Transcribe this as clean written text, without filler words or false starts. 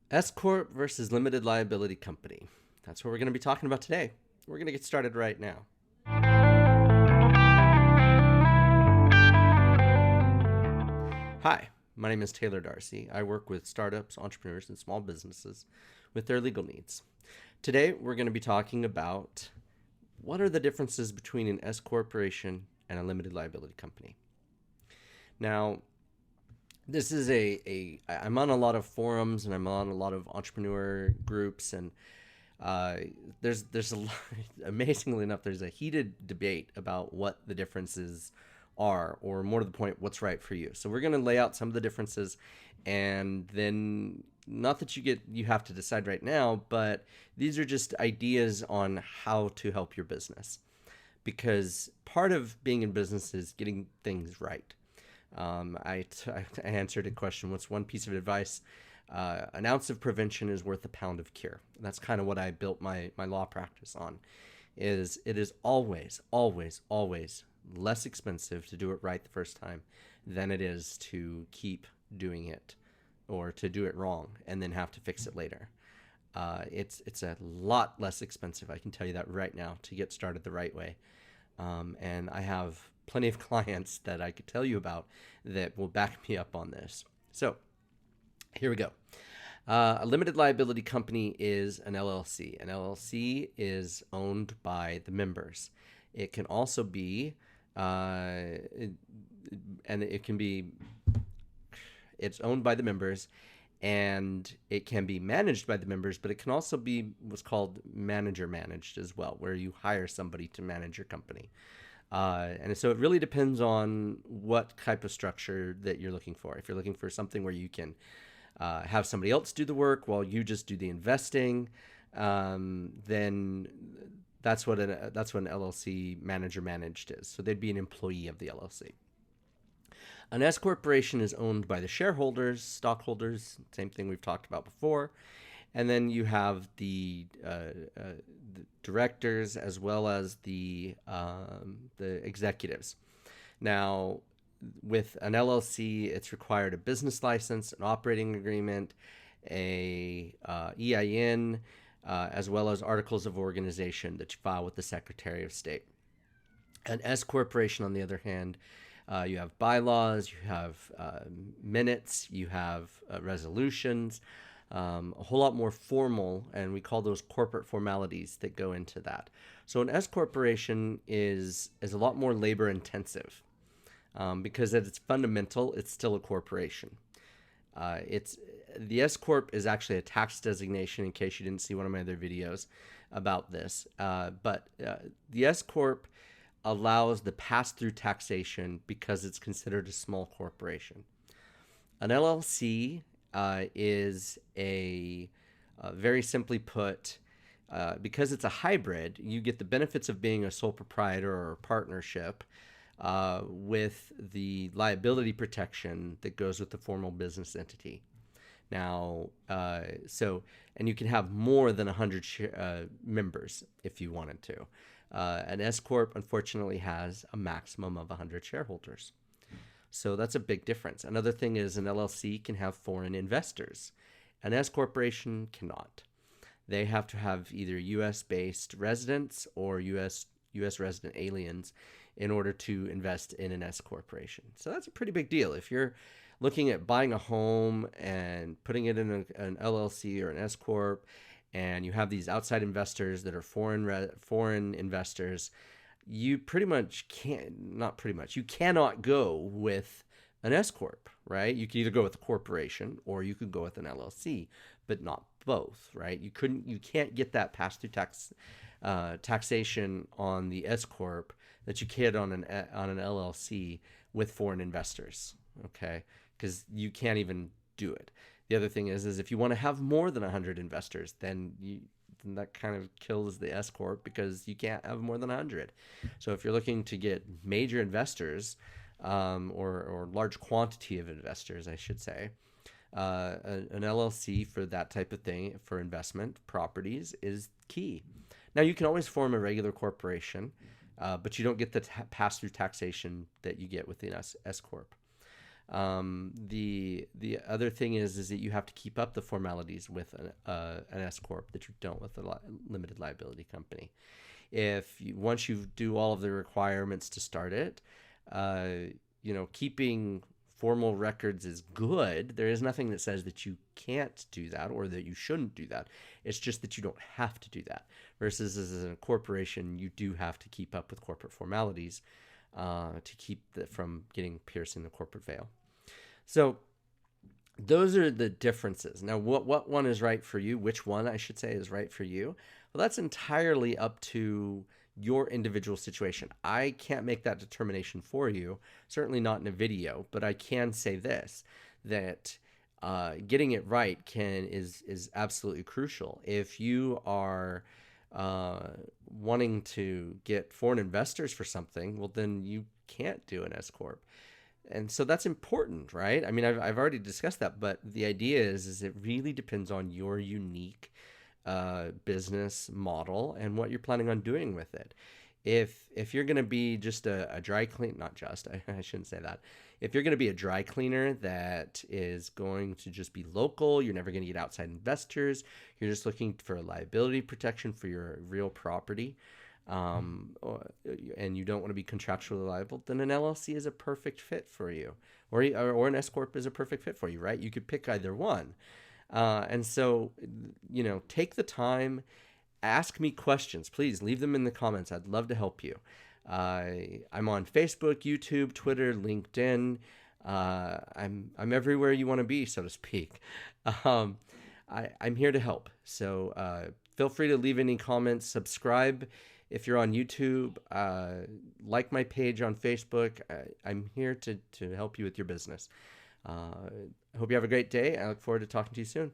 S-Corp versus limited liability company. That's what we're going to be talking about today. We're going to get started right now. Hi, my name is Taylor Darcy. I work with startups, entrepreneurs, and small businesses with their legal needs. Today, we're going to be talking about what are the differences between an S corporation and a limited liability company. Now, this is I'm on a lot of forums and I'm on a lot of entrepreneur groups, and uh, there's a lot, amazingly enough, there's a heated debate about what the differences are, or more to the point, what's right for you. So we're going to lay out some of the differences, and then not that you have to decide right now, but these are just ideas on how to help your business, because part of being in business is getting things right. I answered a question. What's one piece of advice? An ounce of prevention is worth a pound of cure. And that's kind of what I built my law practice on. Is it is always, always, always less expensive to do it right the first time than it is to keep doing it or to do it wrong and then have to fix it later. It's a lot less expensive, I can tell you that right now, to get started the right way. And I have plenty of clients that I could tell you about that will back me up on this. So here we go. A limited liability company is an LLC. An LLC is owned by the members. It can also be, and it can be, it's owned by the members, and it can be managed by the members, but it can also be what's called manager managed as well, where you hire somebody to manage your company. And so it really depends on what type of structure that you're looking for. If you're looking for something where you can have somebody else do the work while you just do the investing, then that's what an LLC manager managed is. So they'd be an employee of the LLC. An S corporation is owned by the shareholders, stockholders, same thing we've talked about before. And then you have the directors as well as the executives. Now, with an LLC, it's required a business license, an operating agreement, a EIN, as well as articles of organization that you file with the Secretary of State. An S corporation, on the other hand, you have bylaws, you have minutes, you have resolutions, a whole lot more formal, and we call those corporate formalities that go into that. So an S corporation is a lot more labor intensive, because at its fundamental, it's still a corporation. It's the S corp is actually a tax designation. In case you didn't see one of my other videos about this, but the S corp allows the pass-through taxation because it's considered a small corporation. An LLC is very simply put, because it's a hybrid, you get the benefits of being a sole proprietor or a partnership, with the liability protection that goes with the formal business entity. Now, and you can have more than 100 members if you wanted to. An S corp unfortunately has a maximum of 100 shareholders. So that's a big difference. Another thing is an LLC can have foreign investors. An S corporation cannot. They have to have either U.S. based residents or U.S. resident aliens in order to invest in an S corporation. So that's a pretty big deal. If you're looking at buying a home and putting it in an LLC or an S corp, and you have these outside investors that are foreign investors, you pretty much you cannot go with an S corp, right? You can either go with a corporation or you could go with an LLC, but not both, right? You can't get that pass-through taxation on the S corp that you can on an LLC with foreign investors, okay? Because you can't even do it. The other thing is if you want to have more than 100 investors, then that kind of kills the S corp because you can't have more than 100. So if you're looking to get major investors, or large quantity of investors, I should say, an LLC for that type of thing, for investment properties, is key. Now, you can always form a regular corporation, but you don't get the pass-through taxation that you get with the S corp. The other thing is that you have to keep up the formalities with an S corp that you don't with a limited liability company. If you, once you do all of the requirements to start it, keeping formal records is good. There is nothing that says that you can't do that or that you shouldn't do that. It's just that you don't have to do that. Versus as a corporation, you do have to keep up with corporate formalities to keep from getting pierced in the corporate veil. So those are the differences. Now, what one is right for you, which one I should say is right for you, well, that's entirely up to your individual situation. I can't make that determination for you, certainly not in a video, but I can say this, that getting it right is absolutely crucial. If you are wanting to get foreign investors for something, well, then you can't do an S corp, and so that's important, right? I mean, I've already discussed that, but the idea is it really depends on your unique business model and what you're planning on doing with it. If you're going to be just a dry clean, not just, I shouldn't say that. If you're going to be a dry cleaner that is going to just be local, you're never going to get outside investors, you're just looking for a liability protection for your real property, and you don't want to be contractually liable, then an LLC is a perfect fit for you, or an S corp is a perfect fit for you, right? You could pick either one, and so take the time, ask me questions, please leave them in the comments. I'd love to help you. I'm on Facebook, YouTube, Twitter, LinkedIn. I'm everywhere you want to be, so to speak. I'm here to help. So feel free to leave any comments, subscribe if you're on YouTube, like my page on Facebook. I'm here to help you with your business. I hope you have a great day. I look forward to talking to you soon.